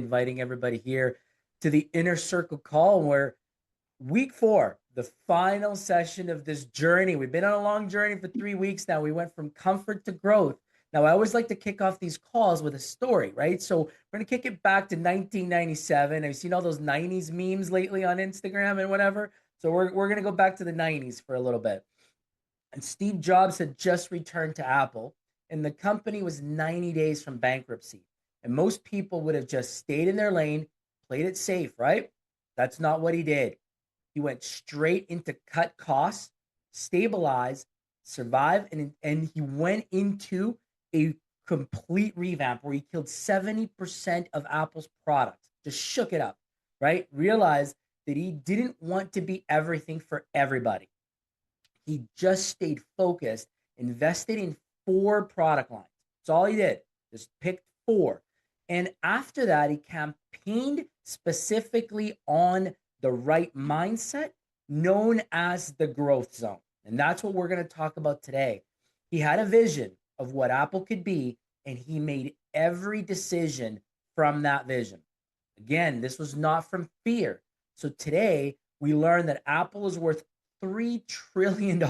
inviting everybody here to the Inner Circle call where week 4, the final session of this journey. We've been on a long journey for 3 weeks now. We went from comfort to growth. Now, I always like to kick off these calls with a story, right? So we're going to kick it back to 1997. I've seen all those 90s memes lately on Instagram and whatever. So we're going to go back to the 90s for a little bit. And Steve Jobs had just returned to Apple, and the company was 90 days from bankruptcy. And most people would have just stayed in their lane, played it safe, right? That's not what he did. He went straight into cut costs, stabilize, survive, and he went into a complete revamp where he killed 70% of Apple's products, just shook it up, right? Realized that he didn't want to be everything for everybody. He just stayed focused, invested in 4 product lines. That's all he did, just picked 4. And after that, he campaigned specifically on the right mindset known as the growth zone. And that's what we're going to talk about today. He had a vision of what Apple could be, and he made every decision from that vision. Again, this was not from fear. So today we learned that Apple is worth $3 trillion.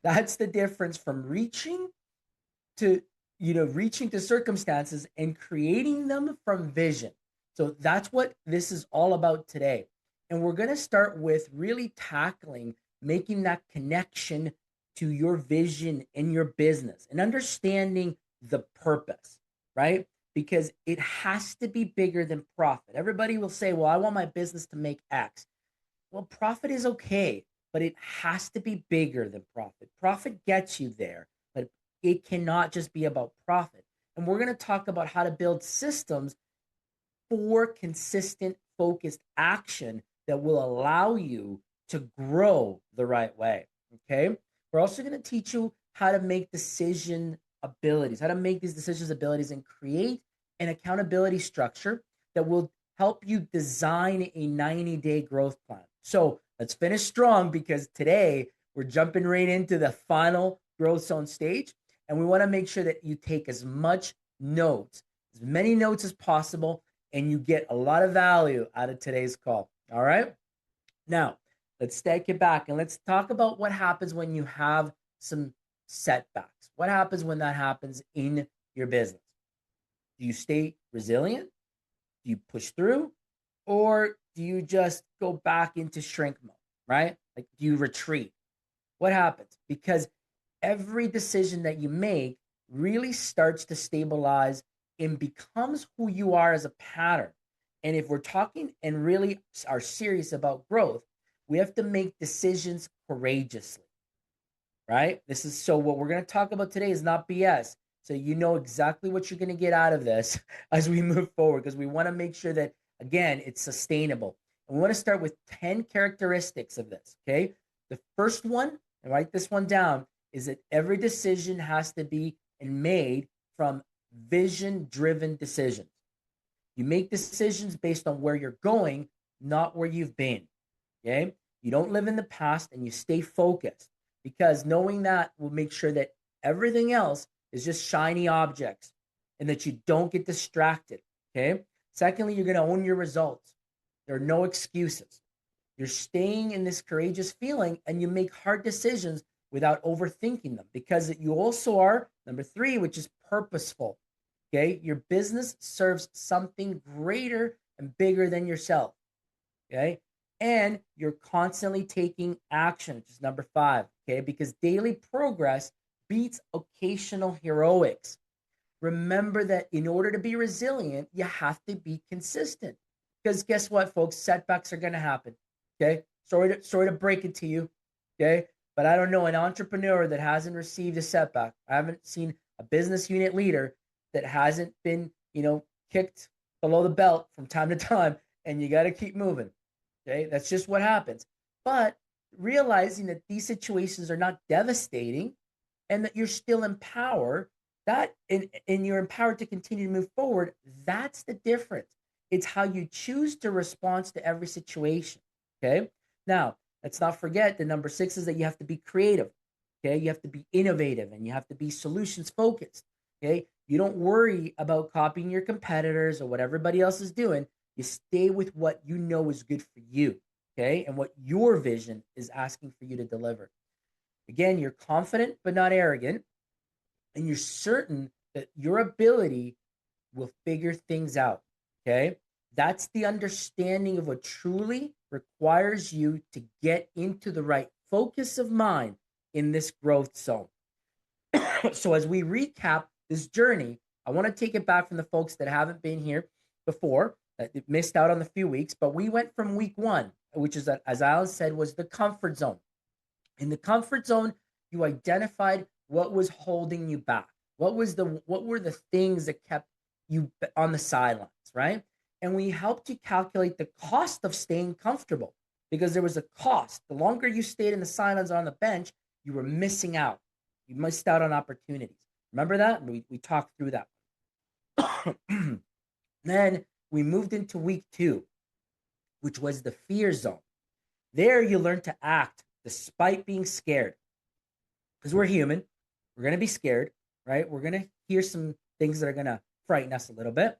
That's the difference from reaching to circumstances and creating them from vision. So that's what this is all about today. And we're going to start with really tackling making that connection to your vision in your business and understanding the purpose, right? Because it has to be bigger than profit. Everybody will say, well, I want my business to make X. Well, profit is okay, but it has to be bigger than profit. Profit gets you there, but it cannot just be about profit. And we're going to talk about how to build systems for consistent, focused action that will allow you to grow the right way, okay? We're also going to teach you how to make decision abilities, how to make these decisions abilities and create an accountability structure that will help you design a 90-day growth plan. So let's finish strong because today we're jumping right into the final growth zone stage. And we want to make sure that you take as much notes, as many notes as possible, and you get a lot of value out of today's call. All right. Now, let's take it back and let's talk about what happens when you have some setbacks. What happens when that happens in your business? Do you stay resilient? Do you push through? Or do you just go back into shrink mode, right? Like, do you retreat? What happens? Because every decision that you make really starts to stabilize and becomes who you are as a pattern. And if we're talking and really are serious about growth, we have to make decisions courageously, right? So what we're going to talk about today is not BS. So you know exactly what you're going to get out of this as we move forward, because we want to make sure that, again, it's sustainable. And we want to start with 10 characteristics of this, okay? The first one, and write this one down, is that every decision has to be made from vision-driven decisions. You make decisions based on where you're going, not where you've been, okay? You don't live in the past and you stay focused, because knowing that will make sure that everything else is just shiny objects and that you don't get distracted, okay? Secondly, you're going to own your results. There are no excuses. You're staying in this courageous feeling and you make hard decisions without overthinking them, because you also are, number 3, which is purposeful, okay? Your business serves something greater and bigger than yourself, okay? And you're constantly taking action, which is number 5, okay? Because daily progress beats occasional heroics. Remember that in order to be resilient, you have to be consistent. Because guess what, folks? Setbacks are going to happen, okay? Sorry to break it to you, okay? But I don't know an entrepreneur that hasn't received a setback. I haven't seen a business unit leader that hasn't been, kicked below the belt from time to time, and you got to keep moving. Okay, that's just what happens. But realizing that these situations are not devastating and that you're still in power, and you're empowered to continue to move forward, that's the difference. It's how you choose to respond to every situation. Okay, now let's not forget the number 6 is that you have to be creative. Okay, you have to be innovative and you have to be solutions focused. Okay, You don't worry about copying your competitors or what everybody else is doing. You stay with what you know is good for you, okay? And what your vision is asking for you to deliver. Again, you're confident but not arrogant, and you're certain that your ability will figure things out, okay? That's the understanding of what truly requires you to get into the right focus of mind in this growth zone. So as we recap this journey, I want to take it back from the folks that haven't been here before, that missed out on the few weeks, but we went from week one, which is, as Alan said, was the comfort zone. In the comfort zone, you identified what was holding you back. What were the things that kept you on the sidelines, right? And we helped you calculate the cost of staying comfortable, because there was a cost. The longer you stayed in the silence on the bench, you were missing out. You missed out on opportunities. Remember that? We talked through that. Then we moved into week two, which was the fear zone. There you learn to act despite being scared, because we're human. We're going to be scared, right? We're going to hear some things that are going to frighten us a little bit,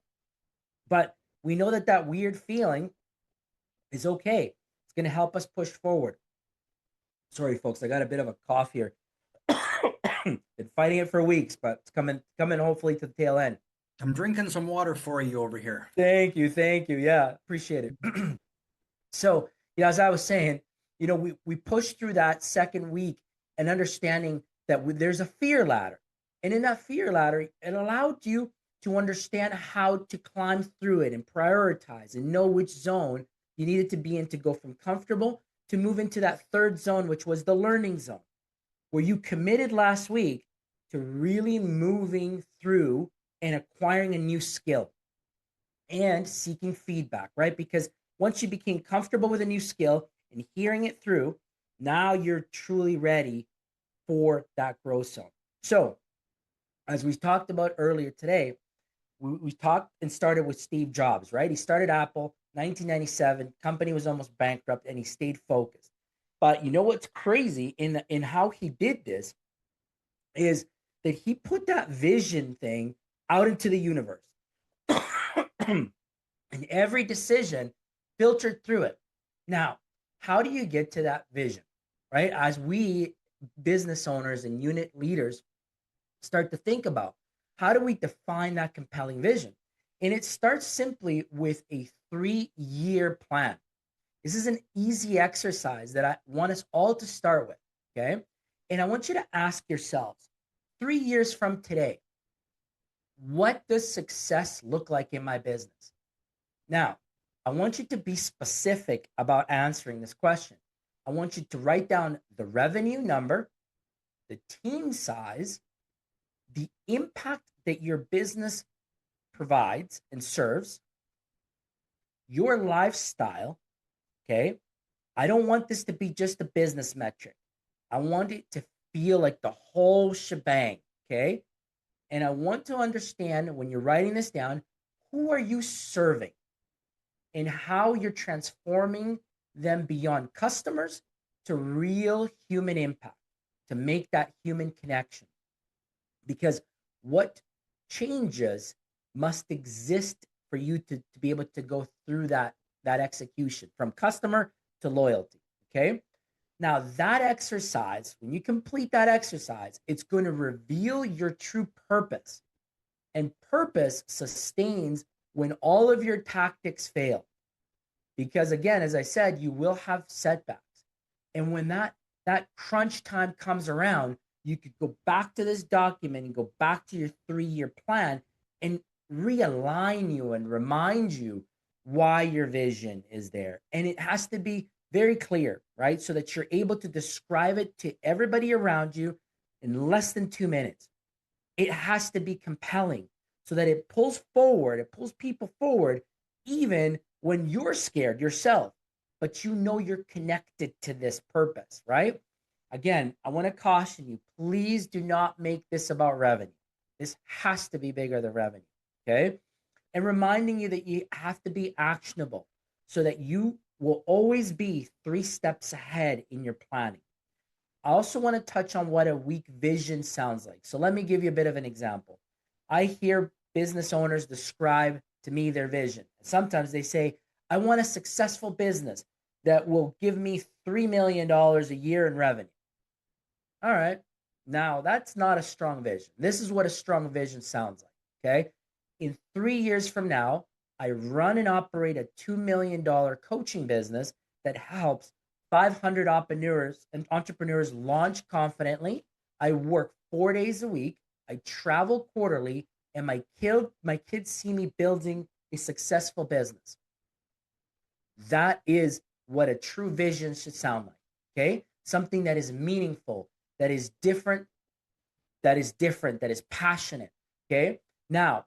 but we know that that weird feeling is okay. It's going to help us push forward. Sorry, folks, I got a bit of a cough here. Been fighting it for weeks, but it's coming hopefully to the tail end. I'm drinking some water for you over here. Thank you. Yeah, appreciate it. So, as I was saying, we pushed through that second week and understanding that there's a fear ladder. And in that fear ladder, it allowed you to understand how to climb through it and prioritize and know which zone you needed to be in to go from comfortable to move into that third zone, which was the learning zone, where you committed last week to really moving through and acquiring a new skill and seeking feedback, right? Because once you became comfortable with a new skill and hearing it through, now you're truly ready for that growth zone. So, as we talked about earlier today, we talked and started with Steve Jobs, right? He started Apple 1997, company was almost bankrupt, and he stayed focused. But you know what's crazy in how he did this is that he put that vision thing out into the universe. And every decision filtered through it. Now, how do you get to that vision, right? As we business owners and unit leaders start to think about, how do we define that compelling vision? And it starts simply with a 3-year plan. This is an easy exercise that I want us all to start with, okay? And I want you to ask yourselves, 3 years from today, what does success look like in my business? Now, I want you to be specific about answering this question. I want you to write down the revenue number, the team size, the impact that your business provides and serves, your lifestyle, okay? I don't want this to be just a business metric. I want it to feel like the whole shebang, okay? And I want to understand, when you're writing this down, who are you serving and how you're transforming them beyond customers to real human impact, to make that human connection. Because what changes must exist for you to be able to go through that execution from customer to loyalty, okay? Now, that exercise, when you complete that exercise, it's going to reveal your true purpose. And purpose sustains when all of your tactics fail. Because again, as I said, you will have setbacks. And when that crunch time comes around, you could go back to this document and go back to your 3-year plan and realign you and remind you why your vision is there. And it has to be very clear, right? So that you're able to describe it to everybody around you in less than 2 minutes. It has to be compelling so that it pulls people forward, even when you're scared yourself, but you know you're connected to this purpose, right? Again, I want to caution you, please do not make this about revenue. This has to be bigger than revenue, okay? And reminding you that you have to be actionable so that you will always be 3 steps ahead in your planning. I also want to touch on what a weak vision sounds like. So let me give you a bit of an example. I hear business owners describe to me their vision. Sometimes they say, I want a successful business that will give me $3 million a year in revenue. All right. Now, that's not a strong vision. This is what a strong vision sounds like. Okay. In 3 years from now, I run and operate a $2 million coaching business that helps 500 entrepreneurs launch confidently. I work 4 days a week. I travel quarterly, and my kids see me building a successful business. That is what a true vision should sound like. Okay. Something that is meaningful, that is different, that is passionate. Okay. Now,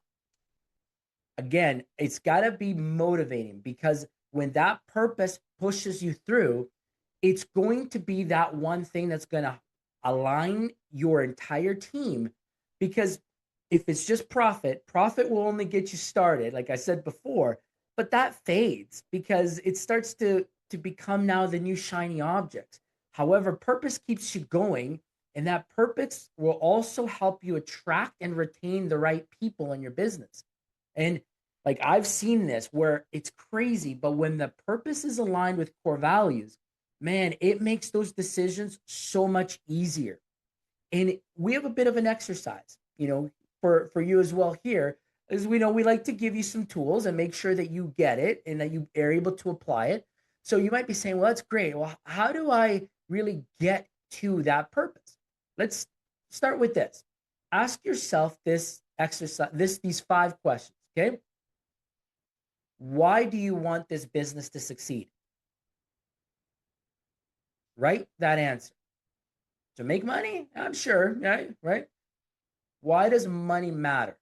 again, it's got to be motivating, because when that purpose pushes you through, it's going to be that one thing that's going to align your entire team. Because if it's just profit will only get you started, like I said before, but that fades because it starts to become now the new shiny object. However, purpose keeps you going, and that purpose will also help you attract and retain the right people in your business. And like I've seen this where it's crazy, but when the purpose is aligned with core values, man, it makes those decisions so much easier. And we have a bit of an exercise, for you as well here, as we know, we like to give you some tools and make sure that you get it and that you are able to apply it. So you might be saying, well, that's great. Well, how do I really get to that purpose? Let's start with this. Ask yourself this exercise, these 5 questions. Okay. Why do you want this business to succeed? Write that answer. To make money? I'm sure, right? Why does money matter?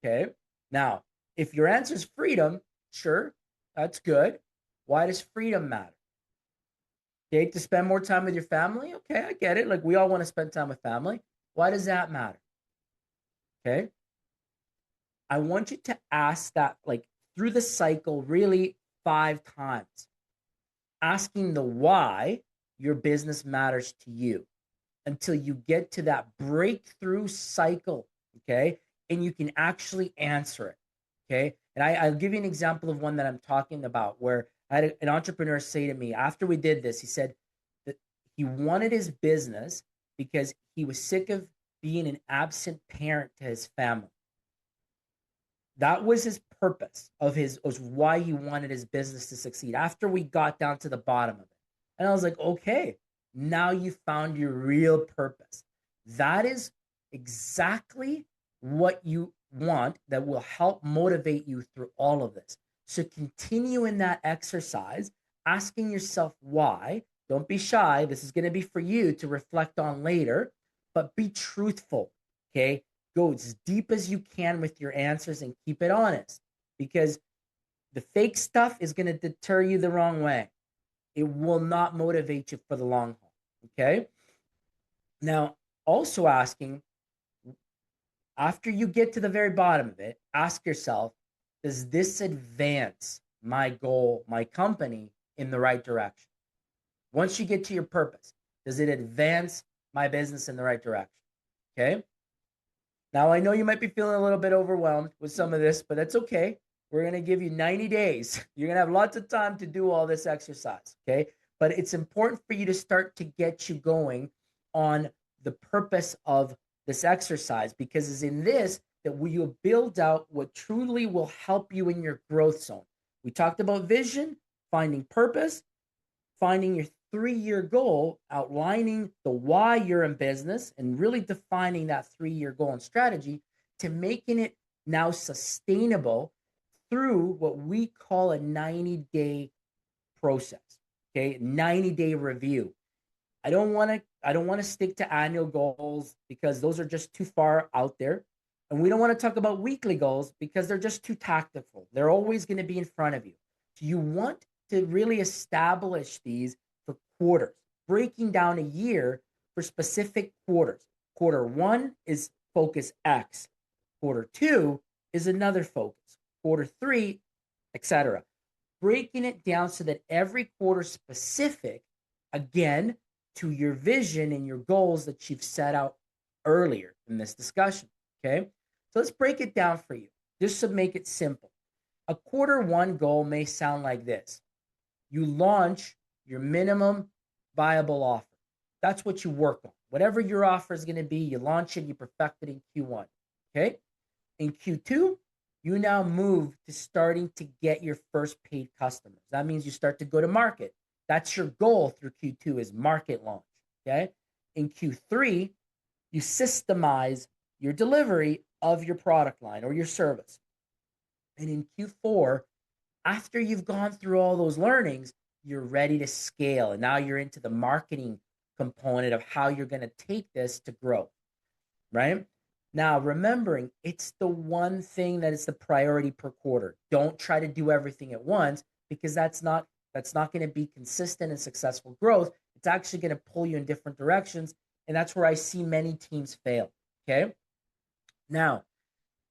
Okay. Now, if your answer is freedom, sure, that's good. Why does freedom matter? Okay, to spend more time with your family? Okay, I get it. Like we all want to spend time with family. Why does that matter? Okay. I want you to ask that like through the cycle really 5 times, asking the why your business matters to you until you get to that breakthrough cycle. Okay. And you can actually answer it. Okay. And I'll give you an example of one that I'm talking about where I had an entrepreneur say to me after we did this, he said that he wanted his business because he was sick of being an absent parent to his family. That was his purpose was why he wanted his business to succeed after we got down to the bottom of it. And I was like, okay, now you found your real purpose. That is exactly what you want that will help motivate you through all of this. So continue in that exercise, asking yourself why. Don't be shy. This is going to be for you to reflect on later, but be truthful. Okay. Go as deep as you can with your answers and keep it honest, because the fake stuff is going to deter you the wrong way. It will not motivate you for the long haul. Okay. Now, also asking, after you get to the very bottom of it, ask yourself, does this advance my goal, my company in the right direction? Once you get to your purpose, does it advance my business in the right direction? Okay. Now, I know you might be feeling a little bit overwhelmed with some of this, but that's okay. We're going to give you 90 days. You're going to have lots of time to do all this exercise, okay? But it's important for you to start to get you going on the purpose of this exercise, because it's in this that we will build out what truly will help you in your growth zone. We talked about vision, finding purpose, finding your 3-year goal, outlining the why you're in business, and really defining that 3-year goal and strategy to making it now sustainable through what we call a 90-day process. Okay, 90-day review. I don't want to stick to annual goals because those are just too far out there. And we don't want to talk about weekly goals because they're just too tactical. They're always going to be in front of you. So you want to really establish these for quarters, breaking down a year for specific quarters. Quarter 1 is focus X. Quarter 2 is another focus. Quarter 3, etc. Breaking it down so that every quarter specific, again, to your vision and your goals that you've set out earlier in this discussion. Okay. So let's break it down for you just to make it simple. A quarter one goal may sound like this: you launch your minimum viable offer. That's what you work on. Whatever your offer is going to be, you launch it, you perfect it in Q1. Okay. In Q2, you now move to starting to get your first paid customers. That means you start to go to market. That's your goal through Q2 is market launch. Okay. In Q3, you systemize your delivery of your product line or your service. And in Q4, after you've gone through all those learnings, you're ready to scale. And now you're into the marketing component of how you're going to take this to growth, right? Now, remembering it's the one thing that is the priority per quarter. Don't try to do everything at once, because that's not going to be consistent and successful growth. It's actually going to pull you in different directions. And that's where I see many teams fail. Okay. Now,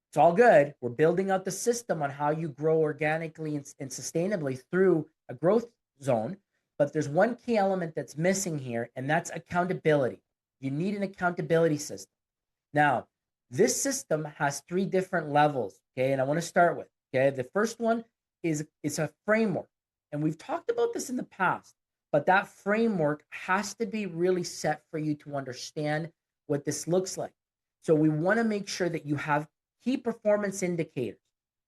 it's all good. We're building out the system on how you grow organically and sustainably through a growth zone. But there's one key element that's missing here, and that's accountability. You need an accountability system. Now, this system has three different levels. Okay. And I want to start with, okay, the first one is it's a framework. And we've talked about this in the past, but that framework has to be really set for you to understand what this looks like. So we want to make sure that you have key performance indicators,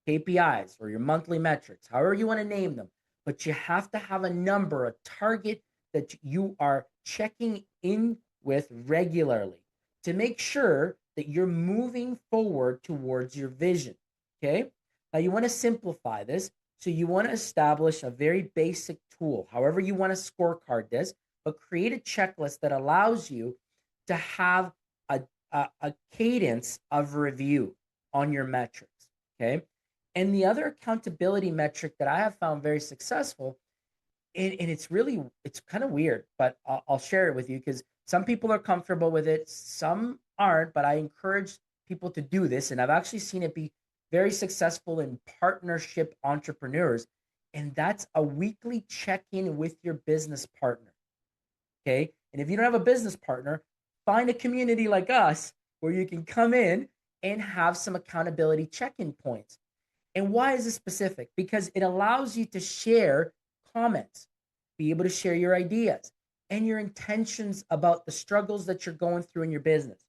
KPIs, or your monthly metrics, however you want to name them, but you have to have a number, a target that you are checking in with regularly to make sure that you're moving forward towards your vision. Okay. Now you want to simplify this. So you want to establish a very basic tool, however you want to scorecard this, but create a checklist that allows you to have a cadence of review on your metrics. Okay. And the other accountability metric that I have found very successful, and it's kind of weird, but I'll share it with you because some people are comfortable with it, some aren't, but I encourage people to do this. And I've actually seen it be very successful in partnership entrepreneurs. And that's a weekly check-in with your business partner. Okay. And if you don't have a business partner, find a community like us where you can come in and have some accountability check-in points. And why is this specific? Because it allows you to share comments, be able to share your ideas and your intentions about the struggles that you're going through in your business.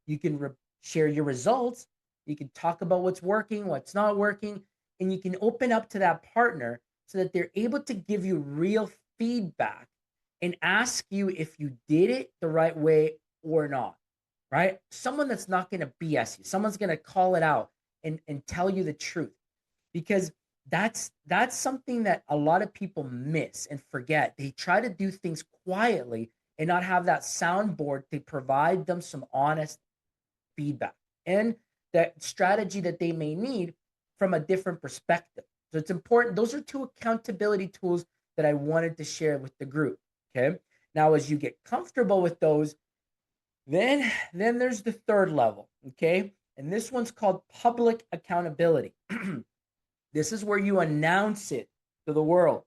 You can share your results. You can talk about what's working, what's not working, and you can open up to that partner so that they're able to give you real feedback and ask you if you did it the right way or not, right? Someone that's not going to BS you. Someone's going to call it out and tell you the truth, because that's something that a lot of people miss and forget. They try to do things quietly and not have that soundboard to provide them some honest feedback and that strategy that they may need from a different perspective. So it's important. Those are two accountability tools that I wanted to share with the group. Okay. Now, as you get comfortable with those, then there's the third level. Okay. And this one's called public accountability. This is where you announce it to the world,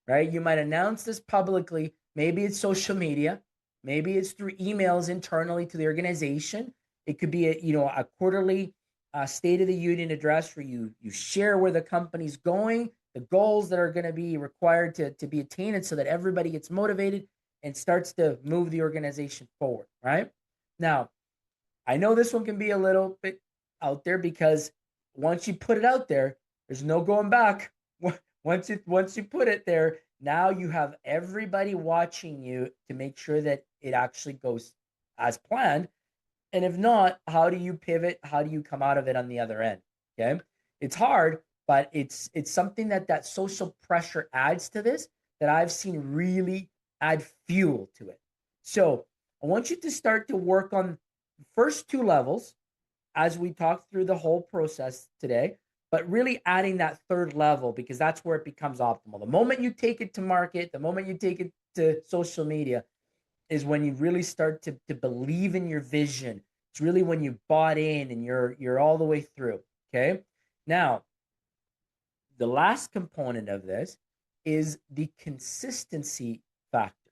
right? You might announce this publicly. Maybe it's social media. Maybe it's through emails internally to the organization. It could be a quarterly State of the Union address where you share where the company's going, the goals that are going to be required to be attained, so that everybody gets motivated and starts to move the organization forward, right? Now, I know this one can be a little bit out there because once you put it out there, there's no going back. Once you put it there, now you have everybody watching you to make sure that it actually goes as planned. And if not, how do you pivot? How do you come out of it on the other end? Okay. It's hard, but it's something that social pressure adds to this, that I've seen really add fuel to it. So I want you to start to work on the first two levels as we talk through the whole process today, but really adding that third level, because that's where it becomes optimal. The moment you take it to market, the moment you take it to social media, is when you really start to believe in your vision. It's really when you bought in and you're all the way through. Okay. Now, the last component of this is the consistency factor,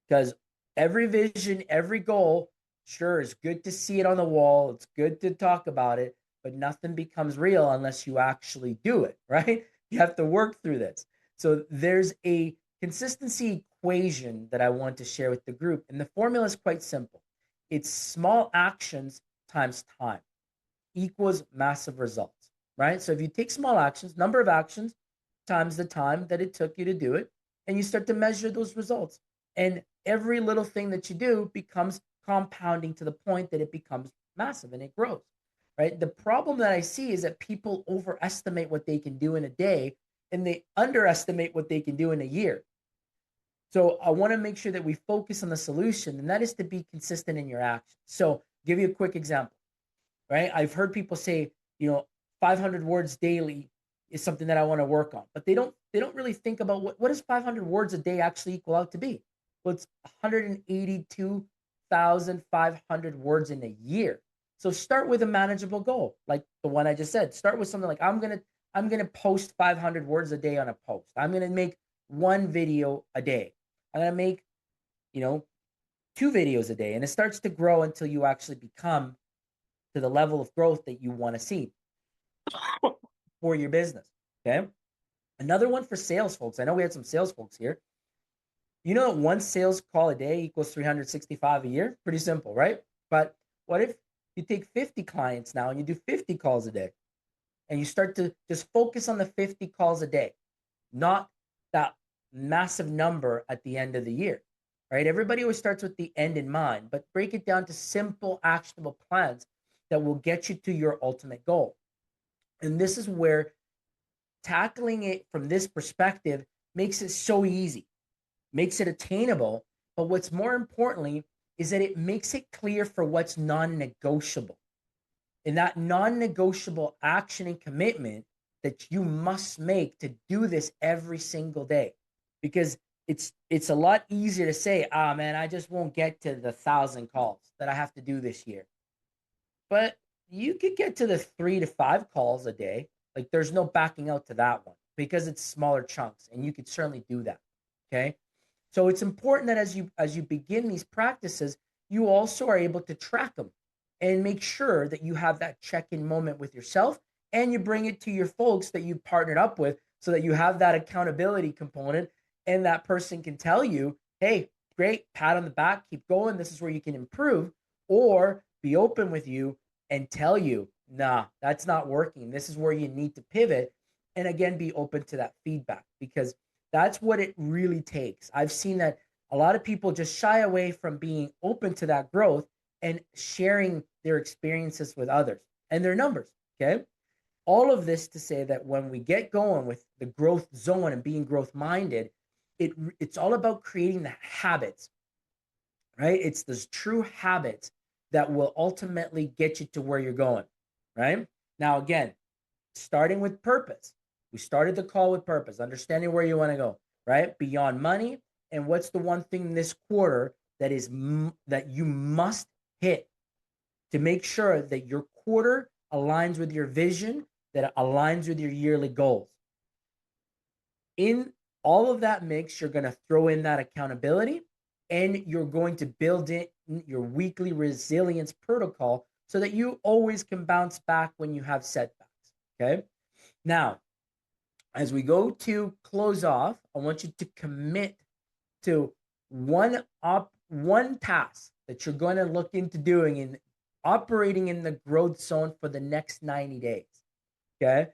because every vision, every goal Sure, it's good to see it on the wall. It's good to talk about it, but nothing becomes real unless you actually do it, right? You have to work through this. So there's a consistency equation that I want to share with the group. And the formula is quite simple. It's small actions times time equals massive results, right? So if you take small actions, number of actions times the time that it took you to do it, and you start to measure those results. And every little thing that you do becomes compounding to the point that it becomes massive and it grows, right? The problem that I see is that people overestimate what they can do in a day and they underestimate what they can do in a year. So I want to make sure that we focus on the solution, and that is to be consistent in your actions. So give you a quick example, right? I've heard people say, 500 words daily is something that I want to work on, but they don't really think about what does 500 words a day actually equal out to be. Well, it's 182,500 words in a year. So start with a manageable goal, like the one I just said. Start with something like I'm gonna post 500 words a day on a post. I'm gonna make one video a day. I'm gonna make you know 2 videos a day, and it starts to grow until you actually become to the level of growth that you want to see for your business. Okay. Another one for sales folks. I know we had some sales folks here. One sales call a day equals 365 a year? Pretty simple, right? But what if you take 50 clients now and you do 50 calls a day and you start to just focus on the 50 calls a day, not that massive number at the end of the year, right? Everybody always starts with the end in mind, but break it down to simple, actionable plans that will get you to your ultimate goal. And this is where tackling it from this perspective makes it so easy, makes it attainable. But what's more importantly is that it makes it clear for what's non negotiable. And that non negotiable action and commitment that you must make to do this every single day. Because it's a lot easier to say, man, I just won't get to the 1,000 calls that I have to do this year. But you could get to the 3 to 5 calls a day. Like there's no backing out to that one because it's smaller chunks, and you could certainly do that. Okay. So it's important that as you begin these practices, you also are able to track them and make sure that you have that check-in moment with yourself, and you bring it to your folks that you partnered up with so that you have that accountability component, and that person can tell you, hey, great, pat on the back, keep going, this is where you can improve, or be open with you and tell you, nah, that's not working, this is where you need to pivot. And again, be open to that feedback, because that's what it really takes. I've seen that a lot of people just shy away from being open to that growth and sharing their experiences with others and their numbers. Okay. All of this to say that when we get going with the growth zone and being growth minded, it's all about creating the habits, right? It's those true habits that will ultimately get you to where you're going, right? Now, again, starting with purpose. We started the call with purpose, understanding where you want to go, right? Beyond money. And what's the one thing this quarter that you must hit to make sure that your quarter aligns with your vision, that aligns with your yearly goals. In all of that mix, you're going to throw in that accountability, and you're going to build in your weekly resilience protocol so that you always can bounce back when you have setbacks. Okay. Now, as we go to close off, I want you to commit to one task that you're going to look into doing in operating in the growth zone for the next 90 days. Okay.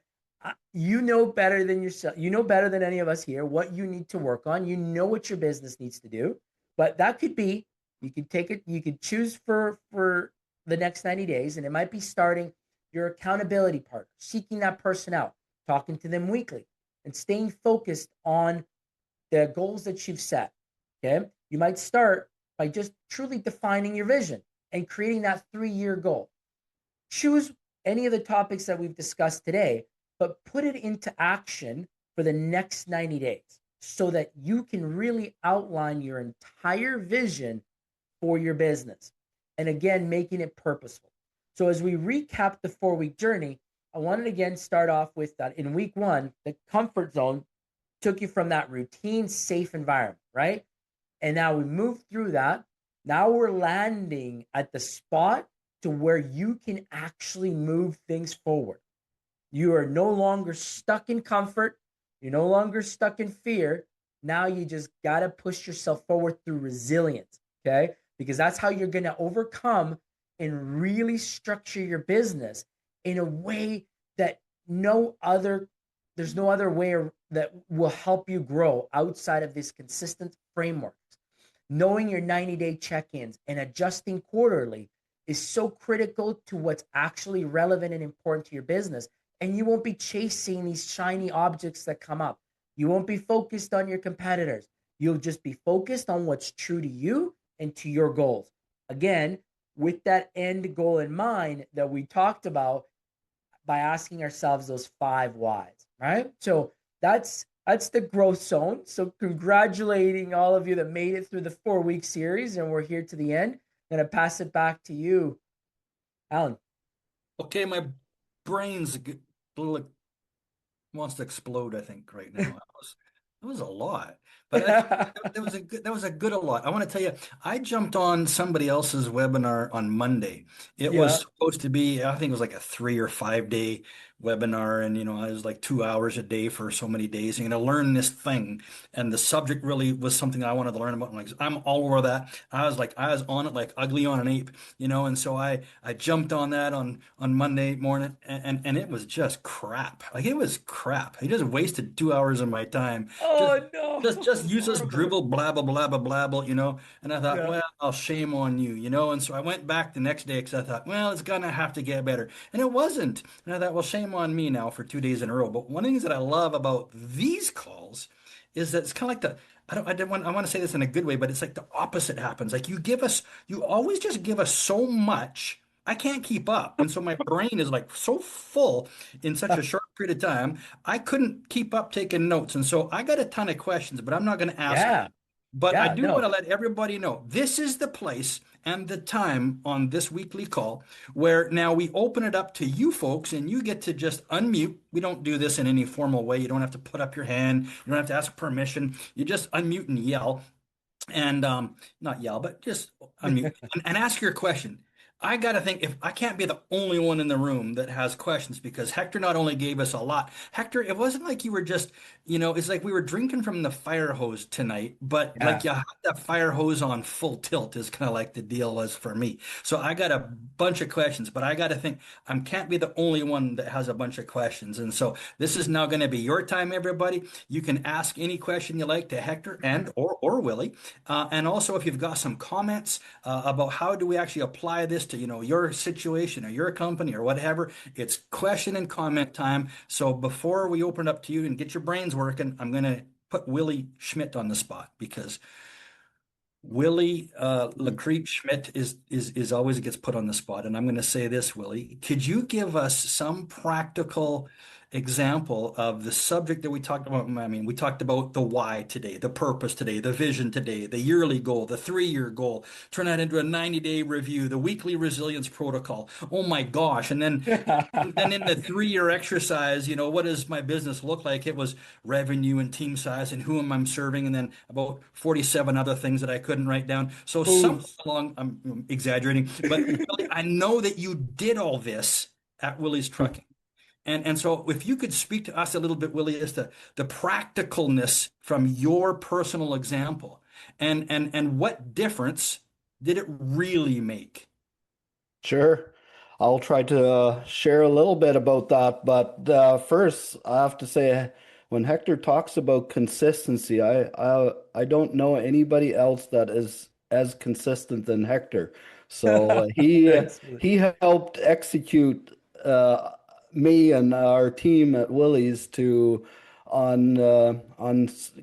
You know better than yourself. You know better than any of us here what you need to work on. You know what your business needs to do, but that could be, you could take it, you could choose for the next 90 days. And it might be starting your accountability partner, seeking that person out, talking to them weekly, and staying focused on the goals that you've set. Okay. You might start by just truly defining your vision and creating that 3-year goal. Choose any of the topics that we've discussed today, but put it into action for the next 90 days so that you can really outline your entire vision for your business. And again, making it purposeful. So as we recap the 4-week journey, I wanted to again start off with that. In week 1, the comfort zone took you from that routine, safe environment, right? And now we moved through that Now we're landing at the spot to where you can actually move things forward. You are no longer stuck in comfort. You're no longer stuck in fear. Now you just got to push yourself forward through resilience. Okay. Because that's how you're going to overcome and really structure your business in a way that no other, there's no other way that will help you grow outside of this consistent framework. Knowing your 90-day check-ins and adjusting quarterly is so critical to what's actually relevant and important to your business. And you won't be chasing these shiny objects that come up. You won't be focused on your competitors. You'll just be focused on what's true to you and to your goals. Again, with that end goal in mind that we talked about, by asking ourselves those 5 whys, right? So that's the growth zone. So congratulating all of you that made it through the 4 week series, and we're here to the end. I'm gonna pass it back to you, Alan. Okay, my brain's like wants to explode, I think, right now. That was a lot. But I think that was a good a lot. I want to tell you, I jumped on somebody else's webinar on Monday. It was Yeah. supposed to be, I think it was like a 3 or 5 day webinar, and I was like 2 hours a day for so many days. You're going to learn this thing, and the subject really was something I wanted to learn about. I'm all over that. I was on it like ugly on an ape, and so I jumped on that on Monday morning, and it was just crap. Like it was crap. I just wasted 2 hours of my time. Just Oh no, just it's useless horrible. dribble, blah, blah, blah, blah, blah, blah, And I thought, Yeah. well, I'll shame on you, And so I went back the next day because I thought, well, it's gonna have to get better. And it wasn't. And I thought, well, shame on me now for 2 days in a row. But one of the things that I love about these calls is that it's kind of like I want to say this in a good way, but it's like the opposite happens. Like you always just give us so much. I can't keep up. And so my brain is like so full in such a short period of time. I couldn't keep up taking notes. And so I got a ton of questions, but I'm not going to ask them. Yeah. But I Yeah. do want No. to let everybody know this is the place and the time on this weekly call where now we open it up to you folks and you get to just unmute. We don't do this in any formal way. You don't have to put up your hand. You don't have to ask permission. You just unmute and yell and not yell, but just unmute and ask your question. I got to think if I can't be the only one in the room that has questions because Hector not only gave us a lot. Hector, it wasn't like you were just, it's like we were drinking from the fire hose tonight, but like Yeah. you had that fire hose on full tilt is kind of like the deal was for me. So I got a bunch of questions, but I got to think I can't be the only one that has a bunch of questions. And so this is now going to be your time, everybody. You can ask any question you like to Hector and or Willie. And also, if you've got some comments about how do we actually apply this to your situation or your company or whatever, it's question and comment time. So before we open it up to you and get your brains working, I'm going to put Willie Schmidt on the spot because Willie Lacrete Schmidt is always gets put on the spot. And I'm going to say this, Willie, could you give us some practical example of the subject that we talked about? I mean, we talked about the why today, the purpose today, the vision today, the yearly goal, the 3 year goal, turn that into a 90-day review, the weekly resilience protocol. Oh my gosh. And then in the 3 year exercise, what does my business look like? It was revenue and team size and who am I serving, and then about 47 other things that I couldn't write down. So somewhere Booze. along, I'm exaggerating, but really, I know that you did all this at Willy's Trucking. And so if you could speak to us a little bit, Willie, as to the practicalness from your personal example and what difference did it really make? Sure. I'll try to share a little bit about that. But first, I have to say, when Hector talks about consistency, I don't know anybody else that is as consistent than Hector. So Thanks. he helped execute me and our team at Willys to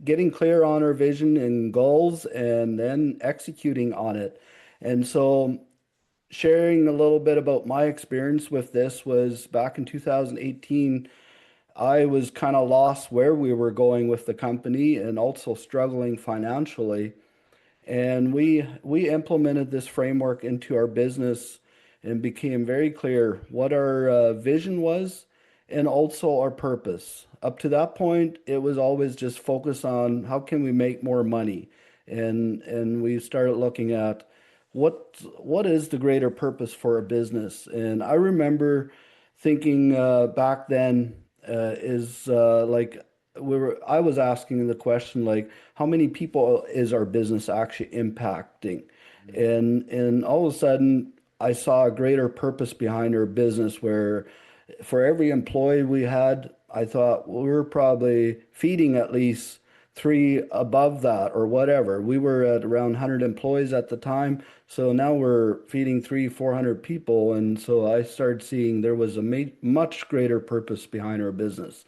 getting clear on our vision and goals, and then executing on it. And so sharing a little bit about my experience with this was back in 2018. I was kind of lost where we were going with the company and also struggling financially. And we implemented this framework into our business and became very clear what our vision was and also our purpose. Up to that point, it was always just focus on how can we make more money. And we started looking at what is the greater purpose for a business? And I remember thinking back then is like I was asking the question like how many people is our business actually impacting? And all of a sudden I saw a greater purpose behind our business where for every employee we had, I thought well, we were probably feeding at least three above that or whatever. We were at around 100 employees at the time. So now we're feeding 400 people. And so I started seeing there was a much greater purpose behind our business.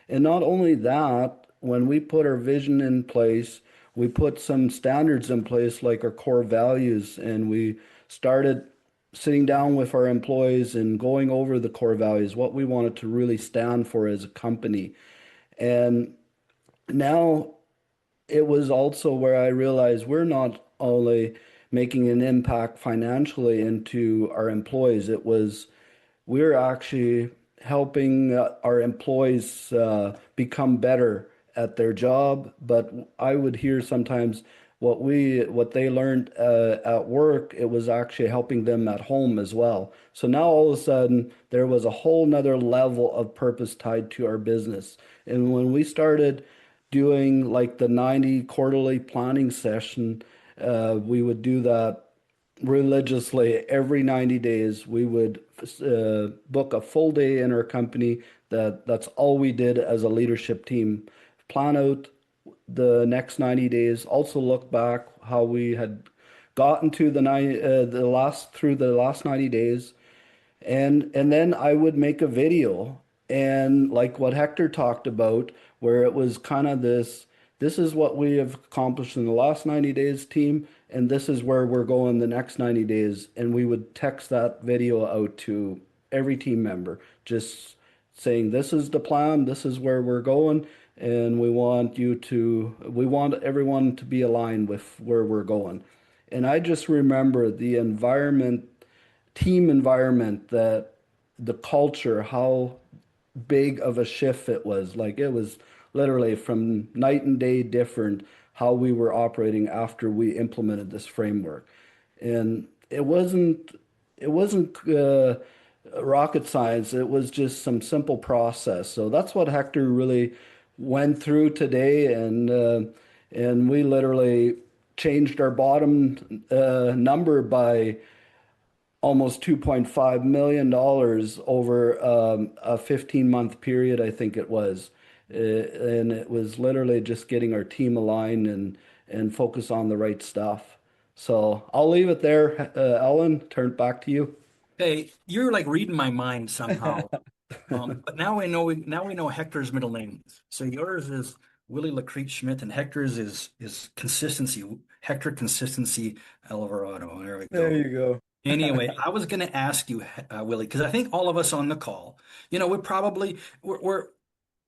And not only that, when we put our vision in place, we put some standards in place like our core values, and we started sitting down with our employees and going over the core values, what we wanted to really stand for as a company. And now it was also where I realized we're not only making an impact financially into our employees, it was we're actually helping our employees become better at their job. But I would hear sometimes what they learned at work, it was actually helping them at home as well. So now all of a sudden there was a whole nother level of purpose tied to our business. And when we started doing like the 90 quarterly planning session, we would do that religiously every 90 days. We would book a full day in our company. That's all we did as a leadership team. Plan out the next 90 days. Also look back how we had gotten to the last 90 days. And then I would make a video and like what Hector talked about, where it was kind of this is what we have accomplished in the last 90 days, team, and this is where we're going the next 90 days. And we would text that video out to every team member, just saying, this is the plan, this is where we're going, and we want everyone to be aligned with where we're going. And I just remember the team environment, that the culture, how big of a shift it was. Like it was literally from night and day different how we were operating after we implemented this framework. And it wasn't rocket science. It was just some simple process. So that's what Hector really went through today, and we literally changed our bottom number by almost $2.5 million over a 15-month period, I think it was. And it was literally just getting our team aligned and focus on the right stuff. So I'll leave it there. Ellen, turn it back to you. Hey, you're like reading my mind somehow. But now we know Hector's middle name. So yours is Willie Lacrete Schmidt, and Hector's is consistency. Hector Consistency Alvarado. There we There go. you go. Anyway, I was going to ask you, Willie, because I think all of us on the call, we're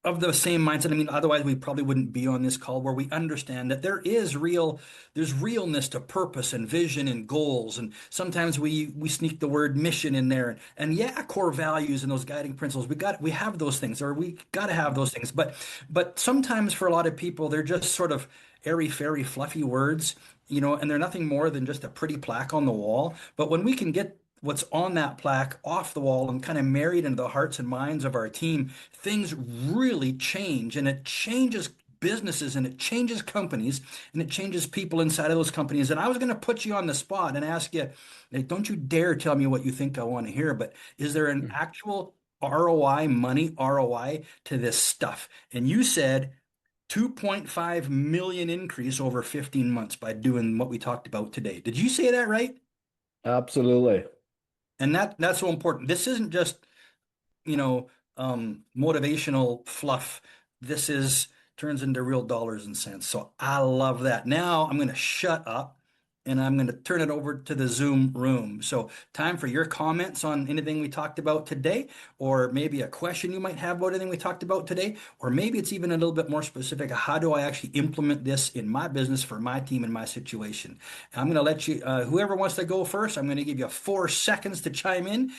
of the same mindset. I mean, otherwise we probably wouldn't be on this call, where we understand that there's realness to purpose and vision and goals. And sometimes we sneak the word mission in there. And yeah, core values and those guiding principles. We have those things, or we got to have those things. But sometimes for a lot of people, they're just sort of airy fairy fluffy words, and they're nothing more than just a pretty plaque on the wall. But when we can get what's on that plaque off the wall and kind of married into the hearts and minds of our team, things really change, and it changes businesses, and it changes companies, and it changes people inside of those companies. And I was going to put you on the spot and ask you, like, don't you dare tell me what you think I want to hear, but is there an actual ROI, money ROI to this stuff? And you said 2.5 million increase over 15 months by doing what we talked about today. Did you say that right? Absolutely. And that's so important. This isn't just, motivational fluff. This is turns into real dollars and cents. So I love that. Now I'm going to shut up and I'm going to turn it over to the Zoom room. So time for your comments on anything we talked about today, or maybe a question you might have about anything we talked about today, or maybe it's even a little bit more specific. How do I actually implement this in my business for my team and my situation? I'm going to let you, whoever wants to go first, I'm going to give you 4 seconds to chime in.